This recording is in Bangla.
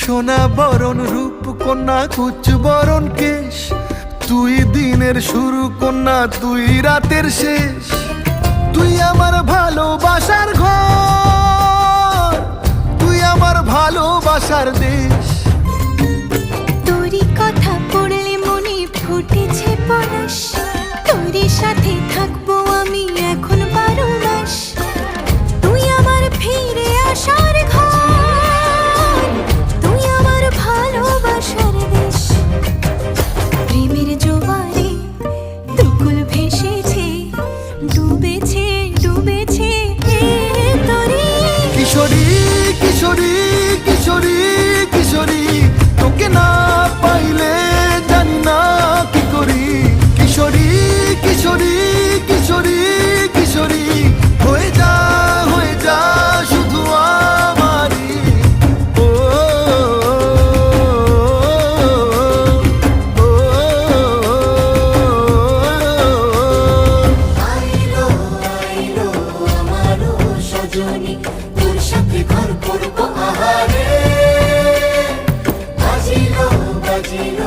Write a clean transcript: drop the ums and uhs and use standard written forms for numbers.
সোনা বরণ রূপ কন্যা কুচ বরণ কেশ, তুই দিনের শুরু কন্যা তুই রাতের শেষ। তুই আমার ভালোবাসার ঘর, তুই আমার ভালোবাসার দেশ। তোরই কথা পড়লে মনে ফুটেছে পরশ, তোরই সাথে থাকবো আমি এখন 12 মাস। তুই আমার ফিরে আসার ঘর, তুই আমার ভালোবাসার দেশ। প্রেমের জোয়ারে দুকুল ভেসেছে, ডুবেছে ডুবেছে তোরে। কিশোরী কিশোরী কিশোরী কিশোরী, তোকে না পাইলে জানি না কি করি। কিশোরী কিশোরী কিশোরী কিশোরী, হয়ে যা শুধু আমারই। ও আইলো আইলো আমারও সজনী, তোর সাথে ঘর করবো আহারে। বাজিলো বাজিলো